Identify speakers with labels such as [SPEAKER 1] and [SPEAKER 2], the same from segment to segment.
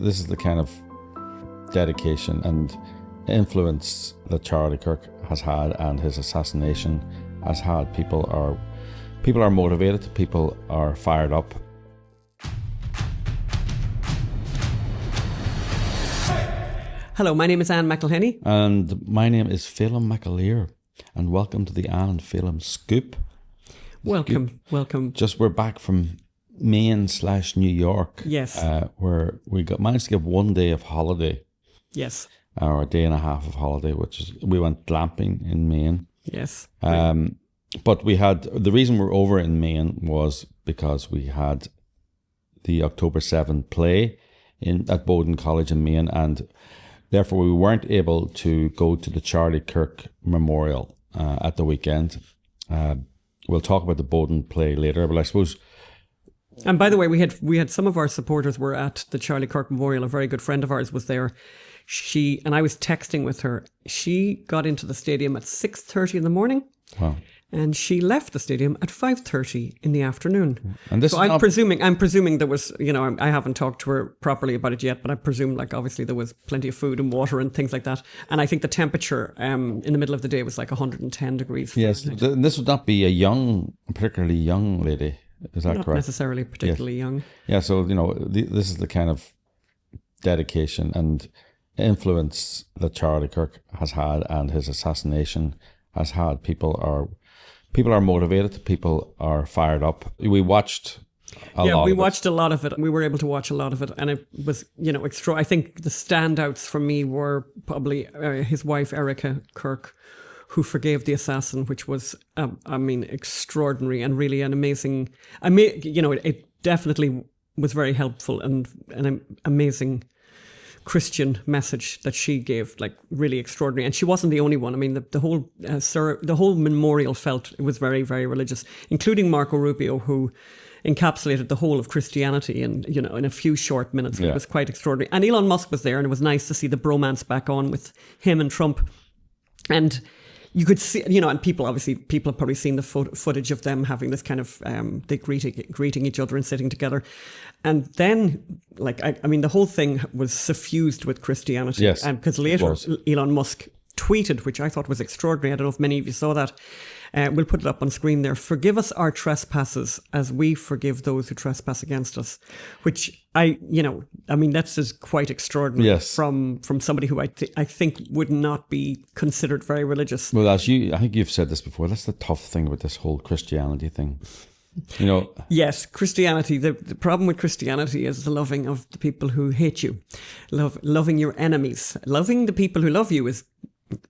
[SPEAKER 1] This is the kind of dedication and influence that Charlie Kirk has had, and his assassination has had. People are motivated, people are fired up.
[SPEAKER 2] Hello, my name is Anne McElhenney.
[SPEAKER 1] And my name is Phelim McAleer. And welcome to the Anne and Phelim Scoop.
[SPEAKER 2] Welcome.
[SPEAKER 1] We're back from Maine/New York.
[SPEAKER 2] Yes.
[SPEAKER 1] Where we managed to get 1 day of holiday.
[SPEAKER 2] Yes.
[SPEAKER 1] Or a day and a half of holiday, we went glamping in Maine.
[SPEAKER 2] Yes.
[SPEAKER 1] But the reason we're over in Maine was because we had the October 7 play at Bowdoin College in Maine, and therefore we weren't able to go to the Charlie Kirk Memorial at the weekend. We'll talk about the Bowdoin play later, but I suppose...
[SPEAKER 2] And by the way, we had some of our supporters were at the Charlie Kirk Memorial. A very good friend of ours was there. And I was texting with her. She got into the stadium at 6:30 in the morning.
[SPEAKER 1] Wow.
[SPEAKER 2] And she left the stadium at 5:30 in the afternoon.
[SPEAKER 1] And this
[SPEAKER 2] I'm presuming there was, I haven't talked to her properly about it yet, but I presume obviously there was plenty of food and water and things like that. And I think the temperature in the middle of the day was 110 degrees.
[SPEAKER 1] Yes, this would not be a particularly young lady. Is that
[SPEAKER 2] not
[SPEAKER 1] correct?
[SPEAKER 2] Not necessarily particularly young.
[SPEAKER 1] Yeah, so, this is the kind of dedication and influence that Charlie Kirk has had, and his assassination has had. People are motivated, people are fired up. We watched a lot of it. We were able to watch a lot of it, and it was, I think the standouts for me were probably his wife, Erica Kirk, who forgave the assassin, which was, extraordinary and really an amazing, it definitely was very helpful and an amazing Christian message that she gave, really extraordinary. And she wasn't the only one. I mean, the whole memorial felt it was very, very religious, including Marco Rubio, who encapsulated the whole of Christianity in a few short minutes. Yeah. It was quite extraordinary. And Elon Musk was there, and it was nice to see the bromance back on with him and Trump. And you could see, and people have probably seen the footage of them having this kind of, they greeting each other and sitting together. And then, the whole thing was suffused with Christianity. Yes.
[SPEAKER 2] Because later, Elon Musk tweeted, which I thought was extraordinary. I don't know if many of you saw that. We'll put it up on screen there. "Forgive us our trespasses as we forgive those who trespass against us," which that's just quite extraordinary.
[SPEAKER 1] Yes.
[SPEAKER 2] From somebody who I think would not be considered very religious.
[SPEAKER 1] Well, I think you've said this before. That's the tough thing with this whole Christianity thing.
[SPEAKER 2] Yes, Christianity. The problem with Christianity is the loving of the people who hate you, loving your enemies, loving the people who love you is.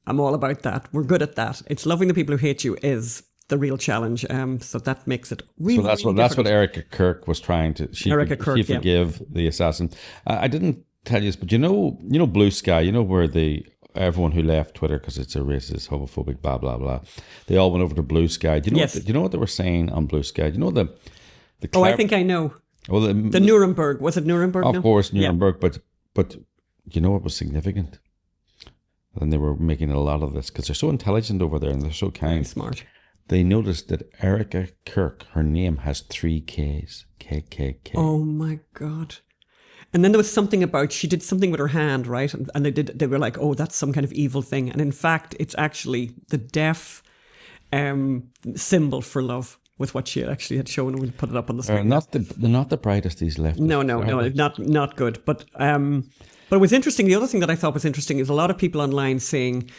[SPEAKER 2] I'm all about that. We're good at that. It's loving the people who hate you is the real challenge. So that makes it really. So
[SPEAKER 1] that's what Erica Kirk was trying to. She forgive the assassin. I didn't tell you this, but Blue Sky. Where everyone who left Twitter because it's a racist, homophobic, blah blah blah. They all went over to Blue Sky. Do you know what they were saying on Blue Sky? Do you know the?
[SPEAKER 2] I think I know.
[SPEAKER 1] Well,
[SPEAKER 2] the Nuremberg, was it Nuremberg?
[SPEAKER 1] Of course, Nuremberg. Yeah. But you know what was significant? And they were making a lot of this because they're so intelligent over there and they're so kind.
[SPEAKER 2] Very smart.
[SPEAKER 1] They noticed that Erica Kirk, her name has 3 Ks. KKK.
[SPEAKER 2] Oh my God. And then there was something about, she did something with her hand, right? And they were like, oh, that's some kind of evil thing. And in fact, it's actually the deaf symbol for love with what she actually had shown. And we'll put it up on the screen.
[SPEAKER 1] They're not the brightest, these leftists.
[SPEAKER 2] No, not good. But it was interesting. The other thing that I thought was interesting is a lot of people online saying,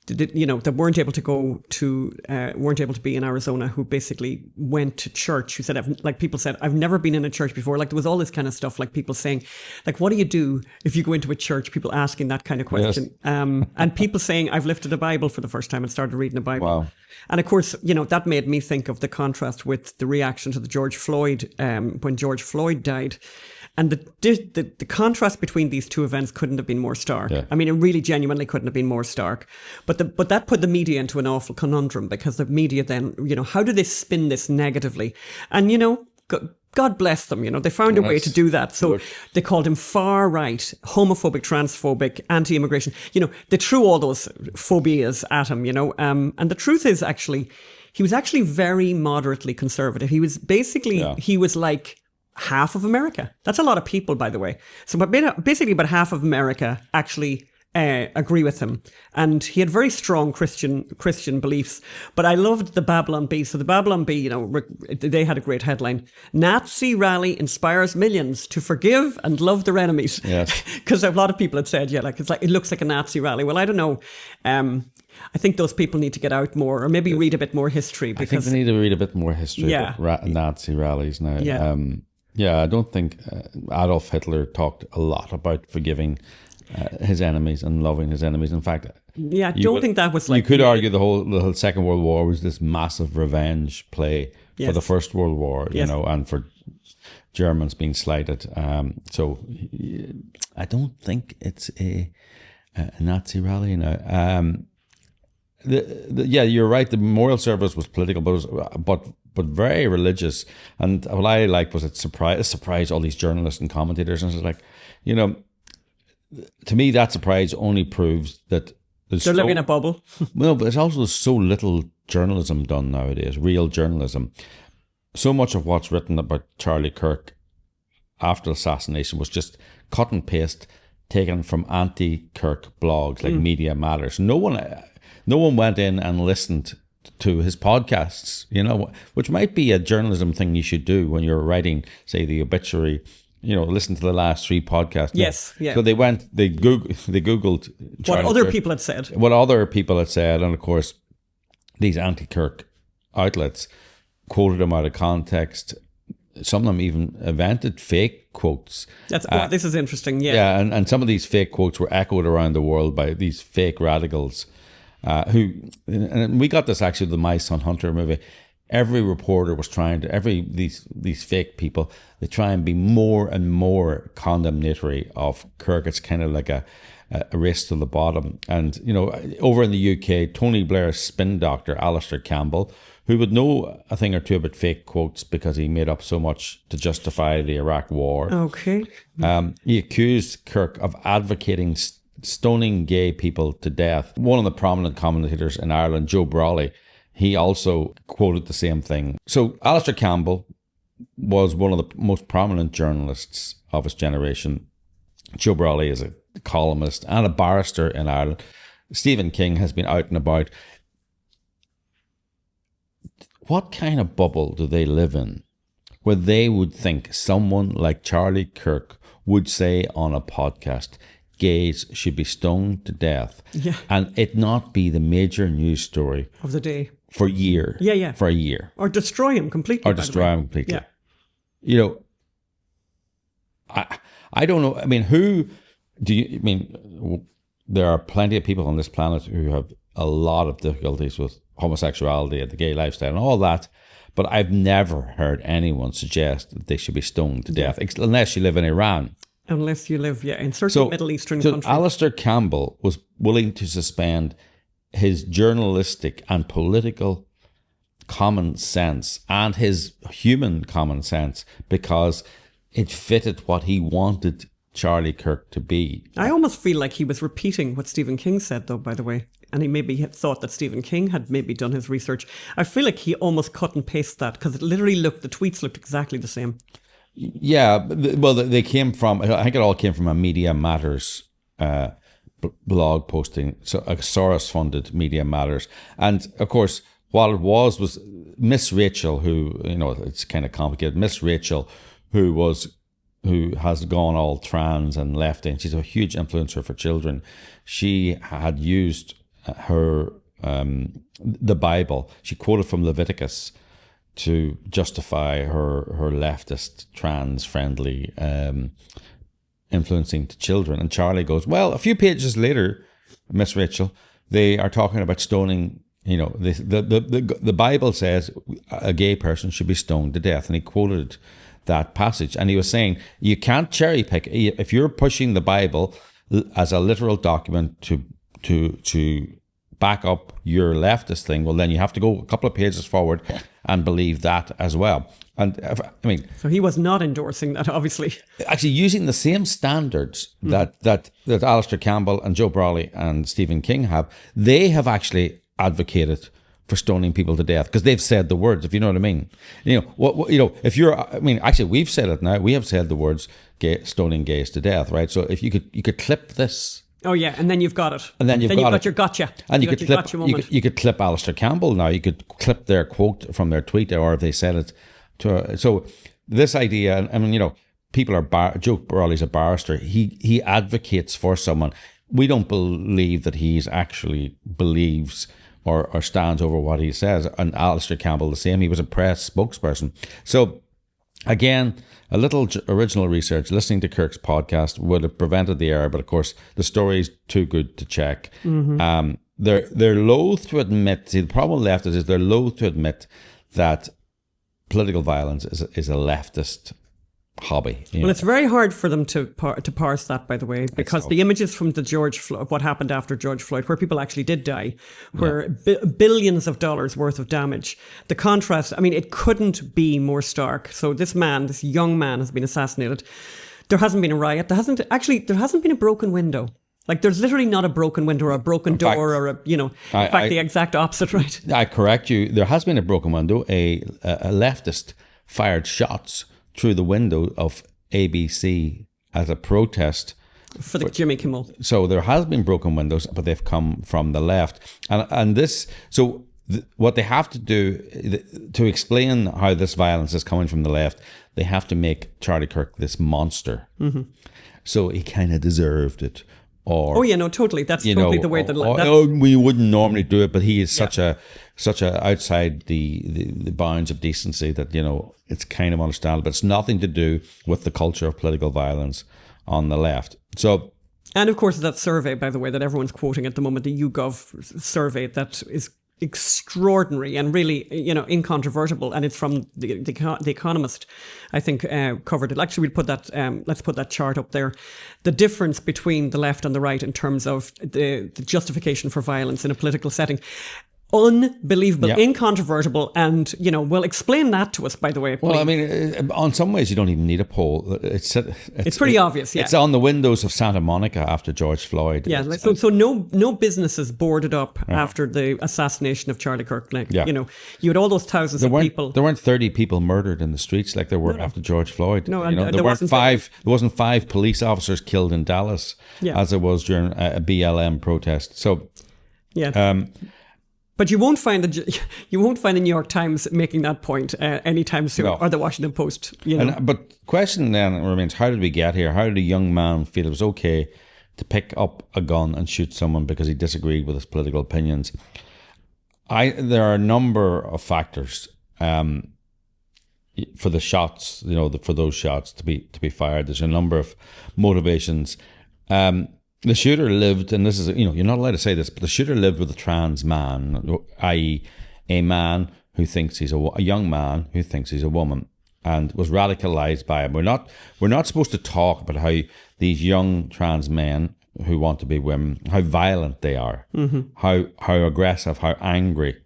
[SPEAKER 2] that weren't able to be in Arizona, who basically went to church, who said, people said, I've never been in a church before. There was all this kind of stuff, people saying, what do you do if you go into a church? People asking that kind of question. Yes. And people saying, I've lifted a Bible for the first time and started reading a Bible.
[SPEAKER 1] Wow.
[SPEAKER 2] And of course, that made me think of the contrast with the reaction to the George Floyd, when George Floyd died. And the contrast between these two events couldn't have been more stark. Yeah. I mean, it really genuinely couldn't have been more stark. But that put the media into an awful conundrum, because the media then, how do they spin this negatively? And, God bless them, they found a way to do that. So they called him far right, homophobic, transphobic, anti-immigration. They threw all those phobias at him, and the truth is actually, he was actually very moderately conservative. He was basically, he was like half of America. That's a lot of people, by the way. So basically about half of America actually agree with him. And he had very strong Christian beliefs. But I loved the Babylon Bee. So the Babylon Bee, they had a great headline. Nazi rally inspires millions to forgive and love their enemies.
[SPEAKER 1] Yes.
[SPEAKER 2] Because a lot of people had said, it looks like a Nazi rally. Well, I don't know. I think those people need to get out more, or maybe read a bit more history. Because
[SPEAKER 1] I think they need to read a bit more history about Nazi rallies now.
[SPEAKER 2] Yeah.
[SPEAKER 1] I don't think Adolf Hitler talked a lot about forgiving his enemies and loving his enemies. In fact,
[SPEAKER 2] I don't think that was like...
[SPEAKER 1] You could argue the whole Second World War was this massive revenge play for the First World War, and for Germans being slighted. So I don't think it's a Nazi rally now. You're right. The memorial service was political, but very religious. And what I liked was it surprised all these journalists and commentators. And it's like, to me, that surprise only proves that
[SPEAKER 2] they're living in a bubble.
[SPEAKER 1] No, but there's also so little journalism done nowadays, real journalism. So much of what's written about Charlie Kirk after assassination was just cut and paste, taken from anti-Kirk blogs like Media Matters. No one went in and listened to his podcasts, which might be a journalism thing you should do when you're writing, say, the obituary. Listen to the last 3 podcasts.
[SPEAKER 2] Yes, yeah.
[SPEAKER 1] So they Googled
[SPEAKER 2] what other people had said.
[SPEAKER 1] What other people had said, and of course, these anti-Kirk outlets quoted him out of context. Some of them even invented fake quotes.
[SPEAKER 2] This is interesting, yeah.
[SPEAKER 1] Yeah, and some of these fake quotes were echoed around the world by these fake radicals and we got this actually with the My Son Hunter movie. Every reporter was trying to, these fake people, they try and be more and more condemnatory of Kirk. It's kind of like a race to the bottom. And, over in the UK, Tony Blair's spin doctor, Alistair Campbell, who would know a thing or two about fake quotes because he made up so much to justify the Iraq War.
[SPEAKER 2] Okay.
[SPEAKER 1] He accused Kirk of advocating stoning gay people to death. One of the prominent commentators in Ireland, Joe Brawley, he also quoted the same thing. So Alistair Campbell was one of the most prominent journalists of his generation. Joe Brawley is a columnist and a barrister in Ireland. Stephen King has been out and about. What kind of bubble do they live in where they would think someone like Charlie Kirk would say on a podcast, gays should be stoned to death, and it not be the major news story
[SPEAKER 2] of the day
[SPEAKER 1] for a year? For a year.
[SPEAKER 2] Or destroy him completely.
[SPEAKER 1] Yeah. I don't know. I mean, there are plenty of people on this planet who have a lot of difficulties with homosexuality and the gay lifestyle and all that, but I've never heard anyone suggest that they should be stoned to death, unless you live in Iran.
[SPEAKER 2] Unless you live, in certain Middle Eastern countries.
[SPEAKER 1] So Alistair Campbell was willing to suspend his journalistic and political common sense and his human common sense because it fitted what he wanted Charlie Kirk to be.
[SPEAKER 2] I almost feel like he was repeating what Stephen King said, though, by the way. And he maybe had thought that Stephen King had maybe done his research. I feel like he almost cut and pasted that because it literally the tweets looked exactly the same.
[SPEAKER 1] Yeah, well, they came from, I think it all came from a Media Matters blog posting, so a Soros-funded Media Matters. And, of course, what it was Miss Rachel, who, it's kind of complicated, Miss Rachel, who has gone all trans and left-in. She's a huge influencer for children. She had used the Bible. She quoted from Leviticus to justify her leftist, trans-friendly influencing to children. And Charlie goes, well, a few pages later, Miss Rachel, they are talking about stoning. The Bible says a gay person should be stoned to death. And he quoted that passage. And he was saying, you can't cherry pick. If you're pushing the Bible as a literal document to back up your leftist thing, well, then you have to go a couple of pages forward and believe that as well. And
[SPEAKER 2] so he was not endorsing that, obviously.
[SPEAKER 1] Actually, using the same standards that Alistair Campbell and Joe Brawley and Stephen King have, they have actually advocated for stoning people to death because they've said the words, if you know what I mean. If actually we've said it now. We have said the words stoning gays to death, right? So if you could clip this.
[SPEAKER 2] Oh yeah, and then you've got it.
[SPEAKER 1] And then you've got
[SPEAKER 2] your gotcha.
[SPEAKER 1] And you could clip Alistair Campbell now. You could clip their quote from their tweet, or if they said it to. So this idea, I mean, people are Joe Brawley's a barrister. He advocates for someone. We don't believe that he's actually believes or stands over what he says. And Alistair Campbell the same. He was a press spokesperson. So again, a little original research, listening to Kirk's podcast would have prevented the error, but of course the story's too good to check. Mm-hmm. They're loath to admit. See, the problem with leftists is they're loath to admit that political violence is a leftist hobby.
[SPEAKER 2] Well, it's very hard for them to parse that, by the way, because the images from what happened after George Floyd, where people actually did die, were billions of dollars worth of damage. The contrast, I mean, it couldn't be more stark. So this young man has been assassinated. There hasn't been a riot. There hasn't been a broken window. Like, there's literally not a broken window or a broken door or the exact opposite, right?
[SPEAKER 1] I correct you. There has been a broken window. A leftist fired shots through the window of ABC as a protest
[SPEAKER 2] for the Jimmy Kimmel.
[SPEAKER 1] So there has been broken windows, but they've come from the left. And this, so what they have to do to explain how this violence is coming from the left, they have to make Charlie Kirk this monster. Mm-hmm. So he kind of deserved it.
[SPEAKER 2] Totally. That's totally the way
[SPEAKER 1] we wouldn't normally do it, but he is such a outside the bounds of decency that it's kind of understandable. But it's nothing to do with the culture of political violence on the left. So,
[SPEAKER 2] and of course, that survey, by the way, that everyone's quoting at the moment, the YouGov survey, that is extraordinary and really, incontrovertible, and it's from the Economist, I think, covered it. Actually, we'll put that. Let's put that chart up there. The difference between the left and the right in terms of the justification for violence in a political setting. Unbelievable, incontrovertible, and well, explain that to us, by the way. Please.
[SPEAKER 1] Well, I mean, on some ways you don't even need a poll. It's
[SPEAKER 2] pretty obvious. Yeah,
[SPEAKER 1] it's on the windows of Santa Monica after George Floyd.
[SPEAKER 2] Yeah, so no businesses boarded up after the assassination of Charlie Kirk. You had all those thousands of people.
[SPEAKER 1] There weren't 30 people murdered in the streets like there were after George Floyd.
[SPEAKER 2] No,
[SPEAKER 1] there weren't five. There wasn't 5 police officers killed in Dallas as there was during a BLM protest. So
[SPEAKER 2] yeah. But you won't find the New York Times making that point anytime soon, or the Washington Post.
[SPEAKER 1] But the question then remains: how did we get here? How did a young man feel it was okay to pick up a gun and shoot someone because he disagreed with his political opinions? There are a number of factors for the shots. For those shots to be fired. There's a number of motivations. The shooter lived, and this is, you're not allowed to say this, but the shooter lived with a trans man, i.e. a man who thinks he's a young man who thinks he's a woman, and was radicalized by him. We're not supposed to talk about how these young trans men who want to be women, how violent they are, how aggressive, how angry.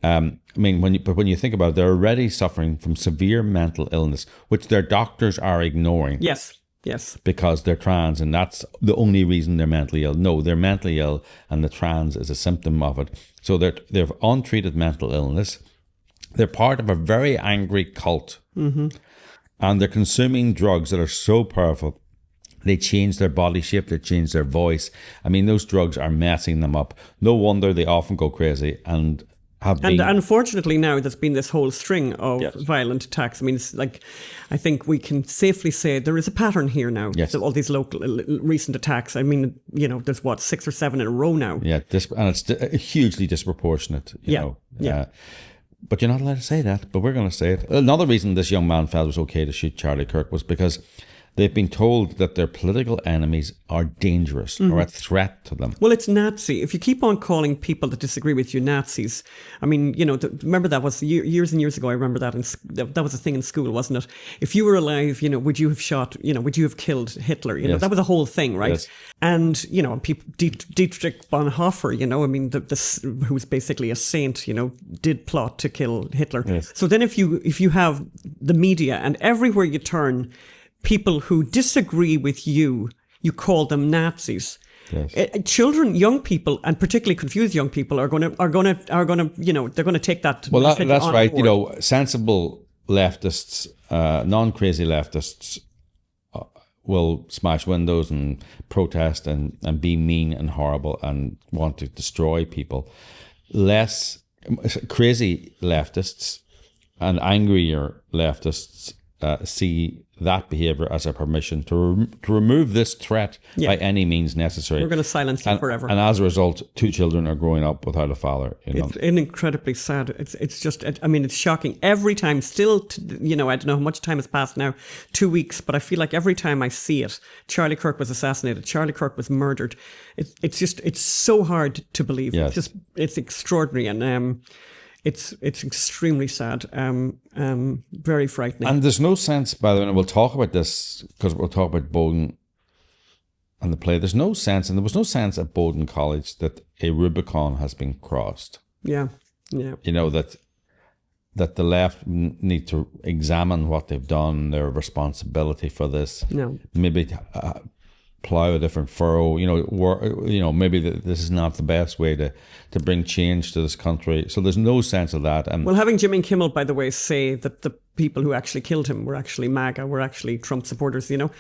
[SPEAKER 1] When you think about it, they're already suffering from severe mental illness, which their doctors are ignoring.
[SPEAKER 2] Yes.
[SPEAKER 1] Because they're trans, and that's the only reason they're mentally ill. No, they're mentally ill, and the trans is a symptom of it. So they're untreated mental illness. They're part of a very angry cult. Mm-hmm. And they're consuming drugs that are so powerful. They change their body shape, they change their voice. I mean, those drugs are messing them up. No wonder they often go crazy and unfortunately now there's been this whole string of violent attacks. I mean, it's like, I think we can safely say there is a pattern here now. Yes.
[SPEAKER 2] All these local recent attacks. I mean, there's 6 or 7 in a row now.
[SPEAKER 1] Yeah, and it's hugely disproportionate. You know. But you're not allowed to say that, but we're going to say it. Another reason this young man felt it was okay to shoot Charlie Kirk was because they've been told that their political enemies are dangerous or a threat to them.
[SPEAKER 2] Well, it's Nazi. If you keep on calling people that disagree with you Nazis, I mean, remember that was years and years ago. I remember that that was a thing in school, wasn't it? If you were alive, would you have shot, would you have killed Hitler?
[SPEAKER 1] Yes.
[SPEAKER 2] That was a whole thing, right?
[SPEAKER 1] Yes.
[SPEAKER 2] And, people, Dietrich Bonhoeffer, who was basically a saint, did plot to kill Hitler.
[SPEAKER 1] Yes.
[SPEAKER 2] So then if you have the media and everywhere you turn, people who disagree with you you call them Nazis.
[SPEAKER 1] Yes.
[SPEAKER 2] Children, young people, and particularly confused young people are going to, you know, they're going to take that.
[SPEAKER 1] Well,
[SPEAKER 2] message
[SPEAKER 1] that's
[SPEAKER 2] on
[SPEAKER 1] right.
[SPEAKER 2] board.
[SPEAKER 1] You know, sensible leftists, non-crazy leftists, will smash windows and protest and be mean and horrible and want to destroy people. Less crazy leftists and angrier leftists see that behaviour as a permission to remove this threat by any means necessary.
[SPEAKER 2] We're going to silence you forever.
[SPEAKER 1] And as a result, 2 children are growing up without a father. You know?
[SPEAKER 2] It's incredibly sad. It's just, I mean, it's shocking. Every time, still, you know, I don't know how much time has passed now, 2 weeks, but I feel like every time I see it, Charlie Kirk was assassinated, Charlie Kirk was murdered. It's just, it's so hard to believe.
[SPEAKER 1] Yes.
[SPEAKER 2] It's extraordinary. And it's extremely sad, very frightening.
[SPEAKER 1] And there's no sense, by the way, and we'll talk about this because we'll talk about Bowdoin and the play. There's no sense, and there was no sense at Bowdoin College that a Rubicon has been crossed.
[SPEAKER 2] Yeah.
[SPEAKER 1] You know, that the left need to examine what they've done, their responsibility for this.
[SPEAKER 2] No.
[SPEAKER 1] Maybe plough a different furrow. You know, maybe this is not the best way to bring change to this country. So there's no sense of that.
[SPEAKER 2] Well, having Jimmy Kimmel, by the way, say that the people who actually killed him were actually MAGA, were actually Trump supporters, you know,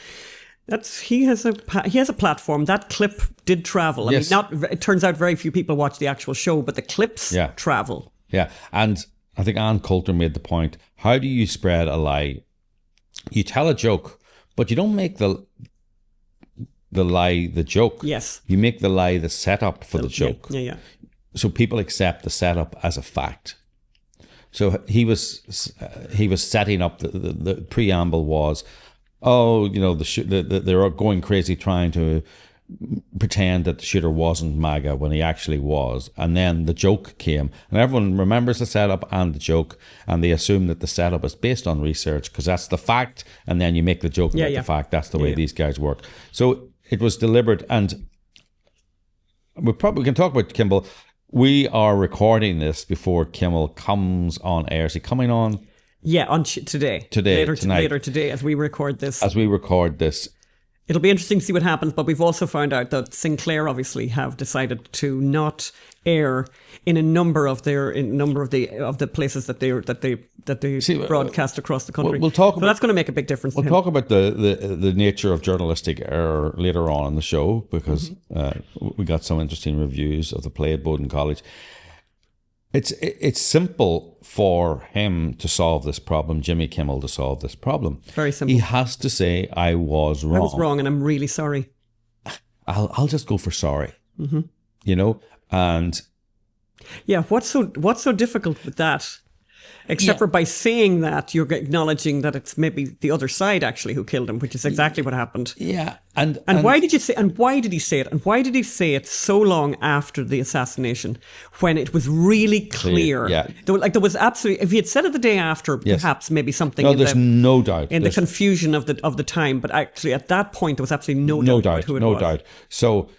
[SPEAKER 2] he has a platform. That clip did travel.
[SPEAKER 1] Yes.
[SPEAKER 2] I mean, it turns out very few people watch the actual show, but the clips travel.
[SPEAKER 1] Yeah, and I think Ann Coulter made the point. How do you spread a lie? You tell a joke, but you don't make the lie the joke.
[SPEAKER 2] Yes.
[SPEAKER 1] You make the lie the setup for the joke.
[SPEAKER 2] Yeah.
[SPEAKER 1] So people accept the setup as a fact. So he was setting up the preamble was, oh, you know, they're going crazy trying to pretend that the shooter wasn't MAGA when he actually was. And then the joke came, and everyone remembers the setup and the joke, and they assume that the setup is based on research because that's the fact, and then you make the joke about the fact. That's the way these guys work. So it was deliberate, and we can talk about Kimmel. We are recording this before Kimmel comes on air. Is he coming on?
[SPEAKER 2] Yeah, on today. Later today, as we record this. It'll be interesting to see what happens, but we've also found out that Sinclair obviously have decided to not air in a number of the places that they broadcast across the country.
[SPEAKER 1] We'll talk.
[SPEAKER 2] So that's going to make a big difference.
[SPEAKER 1] We'll talk about the nature of journalistic error later on in the show because we got some interesting reviews of the play at Bowdoin College. It's simple for him to solve this problem, Jimmy Kimmel to solve this problem.
[SPEAKER 2] Very simple.
[SPEAKER 1] He has to say, I was wrong.
[SPEAKER 2] I was wrong and I'm really sorry.
[SPEAKER 1] I'll just go for sorry. You know, and
[SPEAKER 2] yeah, what's so difficult with that? Except for by saying that, you're acknowledging that it's maybe the other side actually who killed him, which is exactly what happened.
[SPEAKER 1] Yeah,
[SPEAKER 2] and why did you say? And why did he say it? And why did he say it so long after the assassination, when it was really clear?
[SPEAKER 1] Yeah,
[SPEAKER 2] there was absolutely. If he had said it the day after, perhaps maybe something.
[SPEAKER 1] No, there's no doubt
[SPEAKER 2] in the confusion of the time. But actually, at that point, there was absolutely no doubt who it was.
[SPEAKER 1] No doubt. So.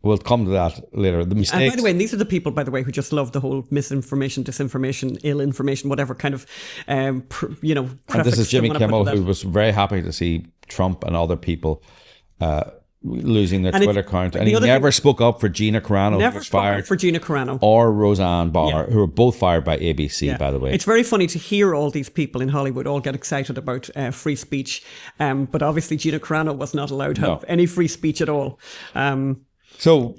[SPEAKER 1] We'll come to that later. The mistakes.
[SPEAKER 2] And by the way, and these are the people, by the way, who just love the whole misinformation, disinformation, ill information, whatever kind of,
[SPEAKER 1] And this is Jimmy Kimmel, who was very happy to see Trump and other people losing their Twitter account. And he never spoke up for Gina Carano,
[SPEAKER 2] who was fired. For Gina Carano.
[SPEAKER 1] Or Roseanne Barr, who were both fired by ABC, by the way.
[SPEAKER 2] It's very funny to hear all these people in Hollywood all get excited about free speech. But obviously Gina Carano was not allowed to have any free speech at all.
[SPEAKER 1] So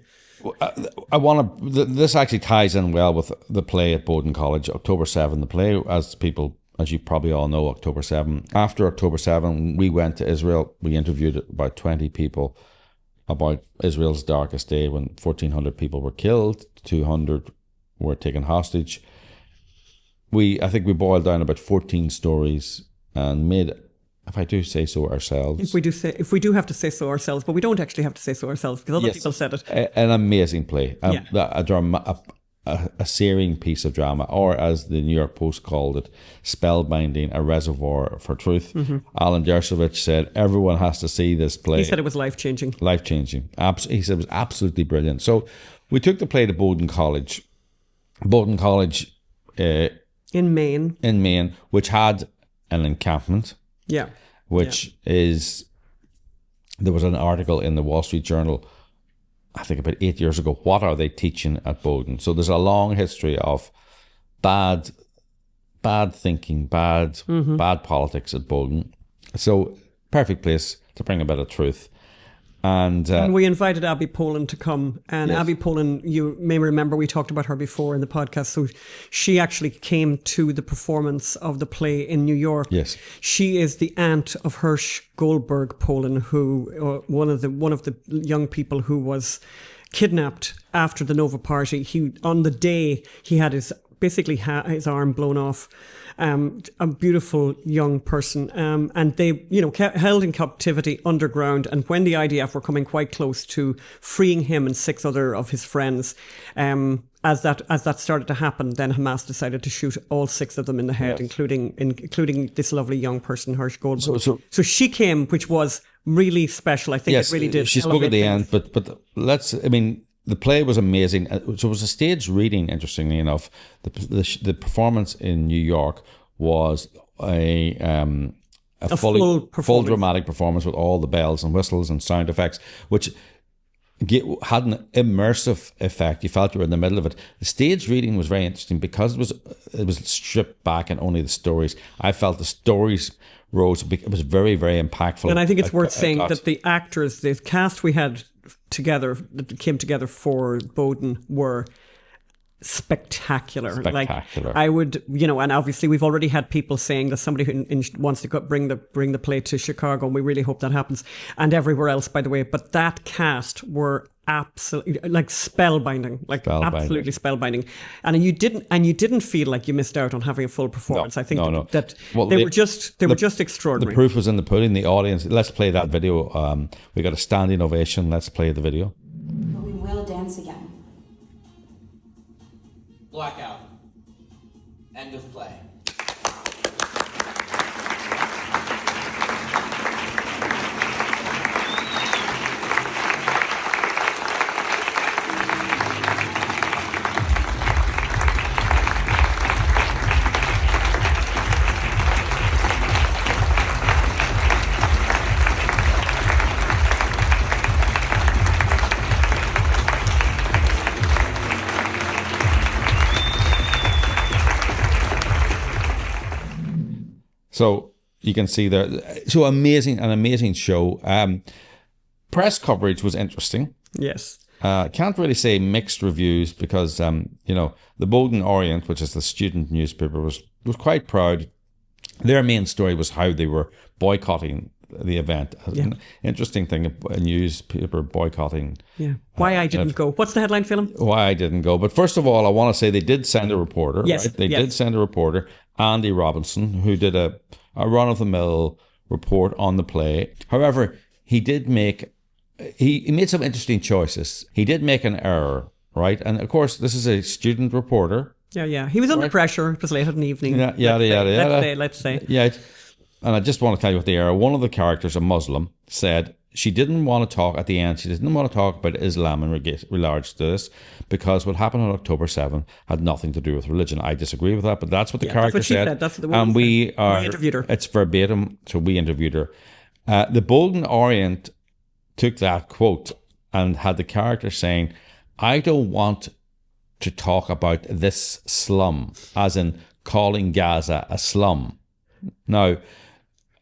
[SPEAKER 1] I want to. This actually ties in well with the play at Bowdoin College, October 7. The play, as you probably all know, October 7. After October 7, we went to Israel. We interviewed about 20 people about Israel's darkest day when 1,400 people were killed, 200 were taken hostage. I think we boiled down about 14 stories and made, if I do say so ourselves.
[SPEAKER 2] If we do have to say so ourselves, but we don't actually have to say so ourselves because other people said it.
[SPEAKER 1] An amazing play, a searing piece of drama, or as the New York Post called it, spellbinding, a reservoir for truth. Alan Dershowitz said everyone has to see this play.
[SPEAKER 2] He said it was life-changing.
[SPEAKER 1] Life-changing. He said it was absolutely brilliant. So we took the play to Bowdoin College. Bowdoin College
[SPEAKER 2] in
[SPEAKER 1] Maine, which had an encampment.
[SPEAKER 2] Yeah.
[SPEAKER 1] Which is there was an article in the Wall Street Journal, I think about 8 years ago, what are they teaching at Bowdoin? So there's a long history of bad thinking, bad politics at Bowdoin. So perfect place to bring a bit of truth. And
[SPEAKER 2] we invited Abby Poland to come. And yes. Abby Poland, you may remember, we talked about her before in the podcast. So she actually came to the performance of the play in New York.
[SPEAKER 1] Yes.
[SPEAKER 2] She is the aunt of Hirsch Goldberg Poland, who one of the young people who was kidnapped after the Nova Party. On the day he had his arm blown off. A beautiful young person, and they, held in captivity underground. And when the IDF were coming quite close to freeing him and 6 other of his friends, as that started to happen, then Hamas decided to shoot all 6 of them in the head, yes. including this lovely young person, Hirsch Goldberg. So she came, which was really special. I think
[SPEAKER 1] yes,
[SPEAKER 2] it really did.
[SPEAKER 1] She spoke at the end, but the play was amazing. So it was a stage reading, interestingly enough. The performance in New York was a full dramatic performance with all the bells and whistles and sound effects, which had an immersive effect. You felt you were in the middle of it. The stage reading was very interesting because it was stripped back and only the stories. I felt the stories rose. It was very, very impactful.
[SPEAKER 2] And I think it's worth saying that the actors, the cast we had together, that came together for Bowdoin, were spectacular. Like, I would, and obviously we've already had people saying that somebody who wants to bring the play to Chicago, and we really hope that happens, and everywhere else, by the way. But that cast were absolutely spellbinding, absolutely spellbinding. And you didn't feel like you missed out on having a full performance.
[SPEAKER 1] No,
[SPEAKER 2] I think
[SPEAKER 1] no.
[SPEAKER 2] They were just extraordinary.
[SPEAKER 1] The proof was in the pudding. The audience. Let's play that video. We got a standing ovation. Let's play the video.
[SPEAKER 3] But we will dance again.
[SPEAKER 4] Blackout. End of play.
[SPEAKER 1] So you can see there. So an amazing show. Press coverage was interesting.
[SPEAKER 2] Yes.
[SPEAKER 1] Can't really say mixed reviews because the Bowdoin Orient, which is the student newspaper, was quite proud. Their main story was how they were boycotting the event.
[SPEAKER 2] Yeah.
[SPEAKER 1] Interesting thing, a newspaper boycotting.
[SPEAKER 2] Yeah. Why I didn't go. What's the headline, Phelim?
[SPEAKER 1] Why I didn't go. But first of all, I want to say they did send a reporter.
[SPEAKER 2] Yes.
[SPEAKER 1] Right? They did send a reporter, Andy Robinson, who did a run-of-the-mill report on the play. However, he made some interesting choices. He did make an error, right? And of course, this is a student reporter.
[SPEAKER 2] Yeah. He was under pressure. It was late in the evening.
[SPEAKER 1] Yada.
[SPEAKER 2] Let's say.
[SPEAKER 1] Yeah. And I just want to tell you what the error. One of the characters, a Muslim, said she didn't want to talk at the end. She didn't want to talk about Islam in regards to this because what happened on October 7th had nothing to do with religion. I disagree with that, but that's what the character said.
[SPEAKER 2] That's the
[SPEAKER 1] and we
[SPEAKER 2] interviewed her.
[SPEAKER 1] It's verbatim, so we interviewed her. The Bowdoin Orient took that quote and had the character saying, "I don't want to talk about this slum," as in calling Gaza a slum. Now,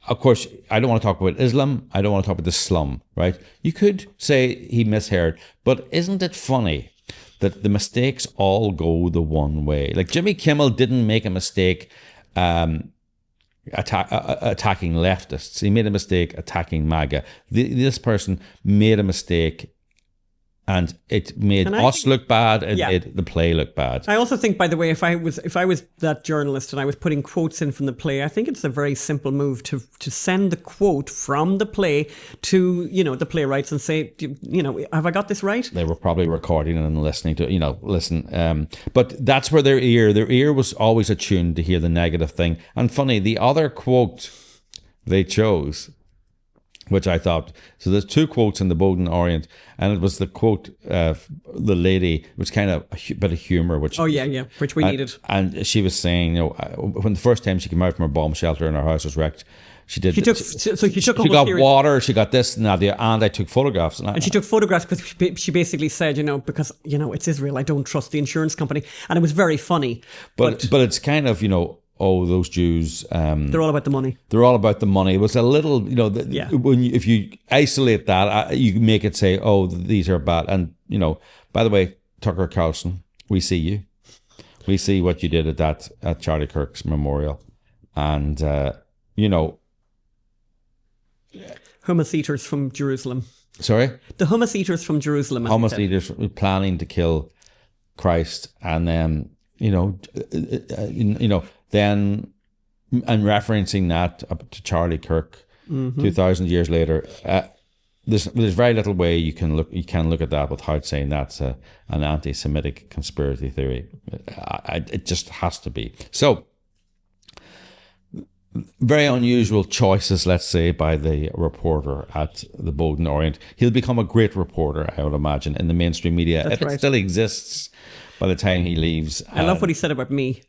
[SPEAKER 1] of course, I don't want to talk about Islam. I don't want to talk about the slum, right? You could say he misheard, but isn't it funny that the mistakes all go the one way? Like Jimmy Kimmel didn't make a mistake attacking leftists. He made a mistake attacking MAGA. This person made a mistake and it made us look bad and made the play look bad.
[SPEAKER 2] I also think, by the way, if I was that journalist and I was putting quotes in from the play, I think it's a very simple move to send the quote from the play to, the playwrights and say, have I got this right?
[SPEAKER 1] They were probably recording and listening to, listen. But that's where their ear was always attuned to hear the negative thing. And funny, the other quote they chose, which I thought, so there's two quotes in the Bowdoin Orient, and it was the quote, the lady, which kind of a bit of humour, which
[SPEAKER 2] which we needed.
[SPEAKER 1] And she was saying, when the first time she came out from her bomb shelter and her house was wrecked, She did.
[SPEAKER 2] She took a whole
[SPEAKER 1] got
[SPEAKER 2] series.
[SPEAKER 1] water. She got this and that, and I took photographs.
[SPEAKER 2] And she took photographs because she basically said, because it's Israel, I don't trust the insurance company, and it was very funny.
[SPEAKER 1] But it's kind of those Jews.
[SPEAKER 2] They're all about the money.
[SPEAKER 1] They're all about the money. It was a little, if you isolate that, you make it say, oh, these are bad. And by the way, Tucker Carlson, we see you. We see what you did at Charlie Kirk's memorial, and
[SPEAKER 2] Hummus eaters from Jerusalem.
[SPEAKER 1] Sorry?
[SPEAKER 2] The hummus eaters from Jerusalem.
[SPEAKER 1] Hummus eaters planning to kill Christ, and then then and referencing that to Charlie Kirk 2,000 years later. There's very little way you can look at that without saying that's an anti-Semitic conspiracy theory. It just has to be. So, very unusual choices, let's say, by the reporter at the Bowdoin Orient. He'll become a great reporter, I would imagine, in the mainstream media.
[SPEAKER 2] That's right.
[SPEAKER 1] It still exists by the time he leaves.
[SPEAKER 2] I love what he said about me.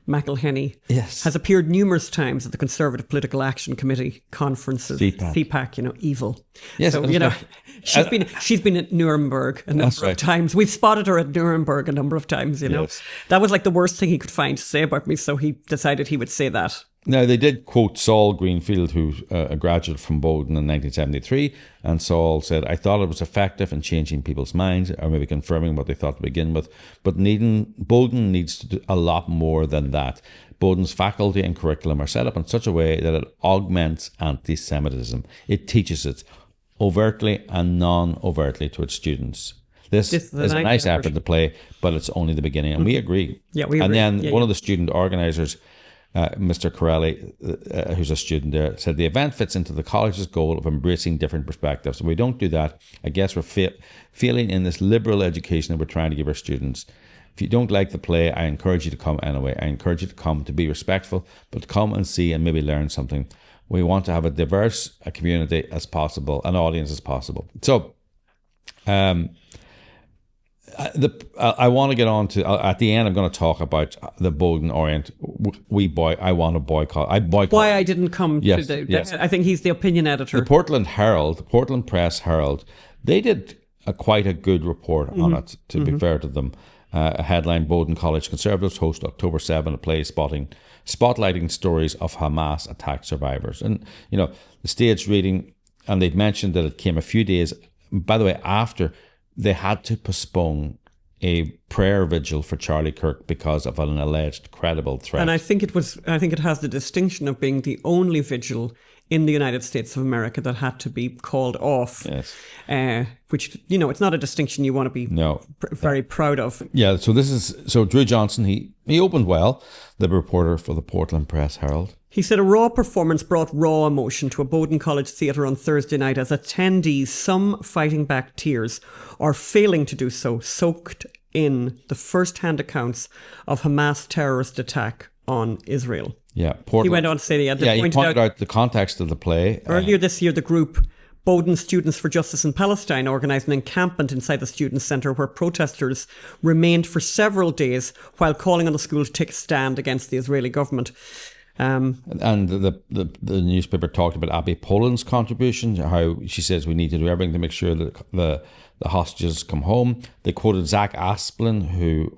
[SPEAKER 2] McElhenney has appeared numerous times at the Conservative Political Action Committee conferences. CPAC, evil.
[SPEAKER 1] Yes,
[SPEAKER 2] so, she's been at Nuremberg a number of times. We've spotted her at Nuremberg a number of times,
[SPEAKER 1] Yes.
[SPEAKER 2] That was like the worst thing he could find to say about me, so he decided he would say that.
[SPEAKER 1] Now, they did quote Saul Greenfield, who's a graduate from Bowdoin in 1973, and Saul said, I thought it was effective in changing people's minds, or maybe confirming what they thought to begin with, but Bowdoin needs to do a lot more than that. Bowdoin's faculty and curriculum are set up in such a way that it augments anti-Semitism. It teaches it overtly and non-overtly to its students. This is a nice effort to play, but it's only the beginning, and we agree.
[SPEAKER 2] Yeah, we agree.
[SPEAKER 1] And then one of the student organisers, Mr. Corelli, who's a student there, said the event fits into the college's goal of embracing different perspectives. If we don't do that, I guess we're failing in this liberal education that we're trying to give our students. If you don't like the play, I encourage you to come anyway. I encourage you to come, to be respectful, but to come and see and maybe learn something. We want to have a diverse community as possible, an audience as possible. So, I want to get on to, at the end, I'm going to talk about the Bowdoin Orient. I want to boycott. I boycott.
[SPEAKER 2] Why I didn't come to
[SPEAKER 1] yes.
[SPEAKER 2] I think he's the opinion editor.
[SPEAKER 1] The Portland Press Herald, they did quite a good report on it, to be fair to them. A headline, Bowdoin College Conservatives host October 7 a play spotlighting stories of Hamas attack survivors. And, the staged reading, and they'd mentioned that it came a few days, by the way, after they had to postpone a prayer vigil for Charlie Kirk because of an alleged credible threat.
[SPEAKER 2] And I think it has the distinction of being the only vigil in the United States of America that had to be called off.
[SPEAKER 1] Yes.
[SPEAKER 2] Which, it's not a distinction you want to be very proud of.
[SPEAKER 1] Yeah, so Drew Johnson, he opened well, the reporter for the Portland Press Herald.
[SPEAKER 2] He said a raw performance brought raw emotion to a Bowdoin College theatre on Thursday night as attendees, some fighting back tears or failing to do so, soaked in the first-hand accounts of Hamas terrorist attack on Israel.
[SPEAKER 1] Yeah,
[SPEAKER 2] he went on to say
[SPEAKER 1] he pointed out the context of the play.
[SPEAKER 2] Earlier this year, the group Bowdoin Students for Justice in Palestine organised an encampment inside the Student Centre where protesters remained for several days while calling on the school to take a stand against the Israeli government.
[SPEAKER 1] And the newspaper talked about Abby Poland's contribution, how she says we need to do everything to make sure that the hostages come home. They quoted Zach Asplin, who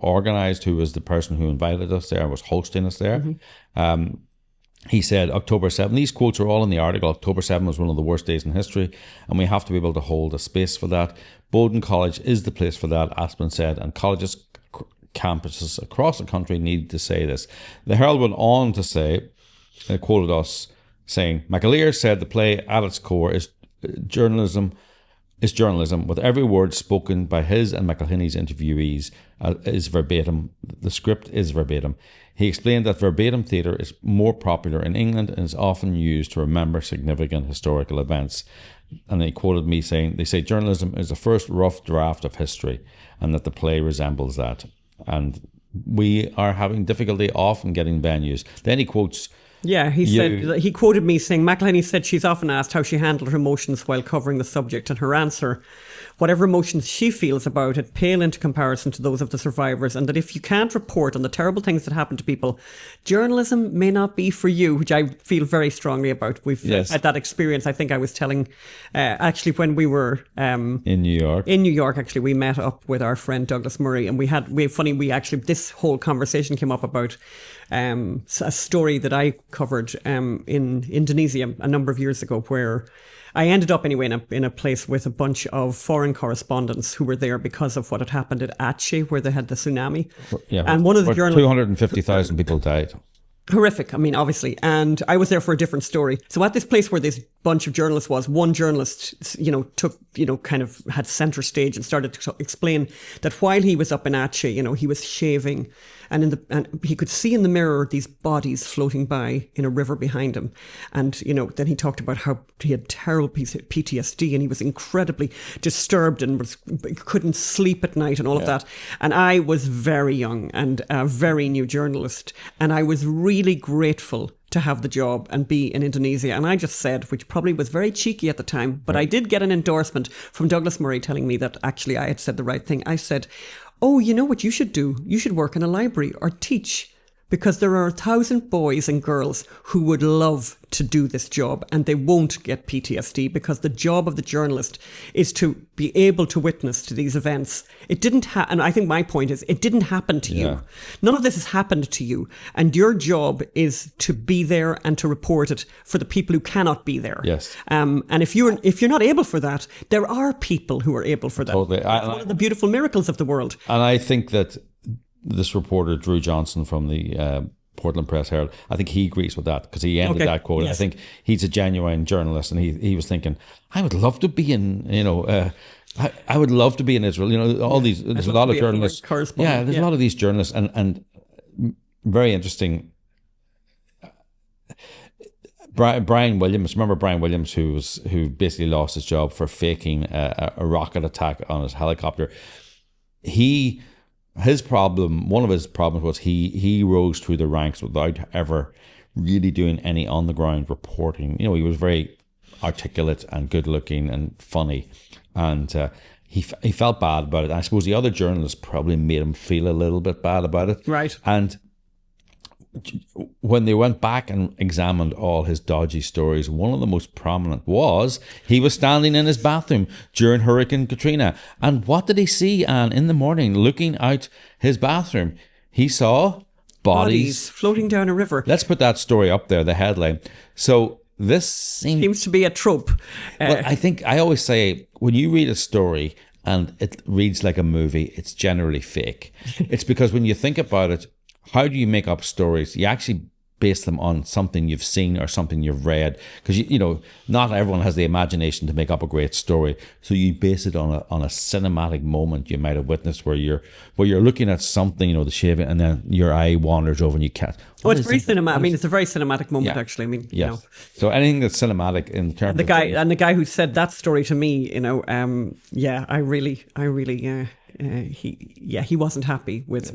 [SPEAKER 1] was the person who invited us there, was hosting us there. He said, October 7, these quotes are all in the article. October 7 was one of the worst days in history, and we have to be able to hold a space for that. Bowdoin College is the place for that, Asplin said, and colleges, campuses across the country need to say this. The Herald went on to say, quoted us, saying, McAleer said the play at its core is journalism, with every word spoken by his and McElhinney's interviewees is verbatim. The script is verbatim. He explained that verbatim theatre is more popular in England and is often used to remember significant historical events. And he quoted me saying, they say journalism is the first rough draft of history and that the play resembles that. And we are having difficulty often getting venues. Then he quotes...
[SPEAKER 2] Yeah, he quoted me saying, McElhinney said she's often asked how she handled her emotions while covering the subject, and her answer whatever emotions she feels about it pale into comparison to those of the survivors, and that if you can't report on the terrible things that happen to people, journalism may not be for you, which I feel very strongly about. We've had that experience. I think I was telling, actually, when we were
[SPEAKER 1] in New York.
[SPEAKER 2] In New York, actually, we met up with our friend Douglas Murray, and this whole conversation came up about a story that I covered in Indonesia a number of years ago, where I ended up anyway in a place with a bunch of foreign correspondents who were there because of what had happened at Aceh, where they had the tsunami.
[SPEAKER 1] Yeah,
[SPEAKER 2] and one of the journalists,
[SPEAKER 1] 250,000 people died.
[SPEAKER 2] Horrific, I mean, obviously. And I was there for a different story. So at this place where this bunch of journalists was, one journalist, kind of had center stage and started to explain that while he was up in Aceh, he was shaving, and he could see in the mirror these bodies floating by in a river behind him. And, then he talked about how he had terrible PTSD, and he was incredibly disturbed and couldn't sleep at night and all of that. And I was very young and a very new journalist, and I was really grateful to have the job and be in Indonesia. And I just said, which probably was very cheeky at the time, but I did get an endorsement from Douglas Murray telling me that actually I had said the right thing. I said, oh, you know what you should do? You should work in a library or teach, because there are 1,000 boys and girls who would love to do this job, and they won't get PTSD, because the job of the journalist is to be able to witness to these events. It didn't and I think my point is, it didn't happen to you. None of this has happened to you, and your job is to be there and to report it for the people who cannot be there.
[SPEAKER 1] Yes.
[SPEAKER 2] And if you're not able for that, there are people who are able for that.
[SPEAKER 1] Totally.
[SPEAKER 2] It's one of the beautiful miracles of the world.
[SPEAKER 1] And I think that this reporter, Drew Johnson from the Portland Press Herald, I think he agrees with that, because he ended that quote. Yes. I think he's a genuine journalist, and he was thinking, I would love to be in, I would love to be in Israel. All these, there's a lot of journalists. Yeah, there's a lot of these journalists, and very interesting. Brian Williams, remember Brian Williams, who basically lost his job for faking a rocket attack on his helicopter. One of his problems was he rose through the ranks without ever really doing any on the ground reporting. He was very articulate and good looking and funny, and he felt bad about it. I suppose the other journalists probably made him feel a little bit bad about it.
[SPEAKER 2] Right.
[SPEAKER 1] And when they went back and examined all his dodgy stories, one of the most prominent was he was standing in his bathroom during Hurricane Katrina. And what did he see, Anne, in the morning, looking out his bathroom? He saw bodies
[SPEAKER 2] floating down a river.
[SPEAKER 1] Let's put that story up there, the headline. So this
[SPEAKER 2] seems to be a trope.
[SPEAKER 1] Well, I always say, when you read a story and it reads like a movie, it's generally fake. It's because when you think about it, how do you make up stories? You actually base them on something you've seen or something you've read, because not everyone has the imagination to make up a great story. So you base it on a cinematic moment you might have witnessed, where you're looking at something, the shaving, and then your eye wanders over and you can't.
[SPEAKER 2] It's very cinematic. I mean, it's a very cinematic moment, actually. I mean,
[SPEAKER 1] yes. So anything that's cinematic in terms of
[SPEAKER 2] the guy who said that story to me, he wasn't happy with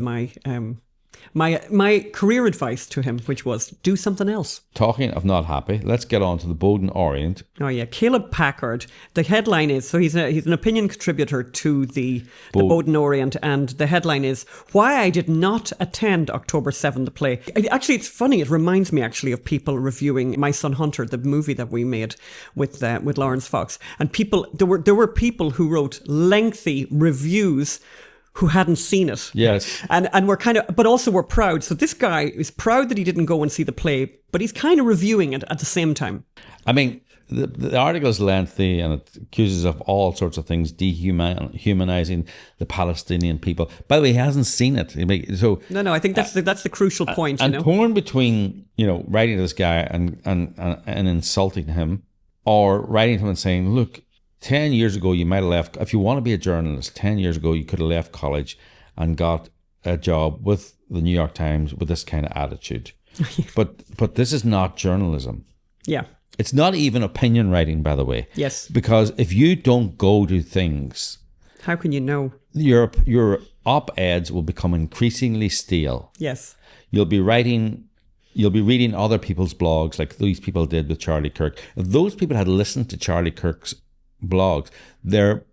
[SPEAKER 2] my career advice to him, which was do something else.
[SPEAKER 1] Talking of not happy, let's get on to the Bowdoin Orient.
[SPEAKER 2] Oh yeah, Caleb Packard. The headline is, so he's an opinion contributor to the Bowdoin Orient, and the headline is, Why I Did Not Attend October 7, the play. Actually, it's funny. It reminds me actually of people reviewing My Son Hunter, the movie that we made with Lawrence Fox, and there were people who wrote lengthy reviews who hadn't seen it.
[SPEAKER 1] Yes.
[SPEAKER 2] And we're but also we're proud. So this guy is proud that he didn't go and see the play, but he's kind of reviewing it at the same time.
[SPEAKER 1] I mean, the article is lengthy, and it accuses of all sorts of things, dehumanizing the Palestinian people. By the way, he hasn't seen it. So
[SPEAKER 2] no, I think that's the crucial point.
[SPEAKER 1] And torn between, writing to this guy and insulting him, or writing to him and saying, look, 10 years ago, you might have left. If you want to be a journalist, 10 years ago, you could have left college and got a job with the New York Times with this kind of attitude. But this is not journalism.
[SPEAKER 2] Yeah.
[SPEAKER 1] It's not even opinion writing, by the way.
[SPEAKER 2] Yes.
[SPEAKER 1] Because if you don't go to things,
[SPEAKER 2] how can you know?
[SPEAKER 1] Your op-eds will become increasingly stale.
[SPEAKER 2] Yes.
[SPEAKER 1] You'll be reading other people's blogs, like these people did with Charlie Kirk. If those people had listened to Charlie Kirk's blogs, their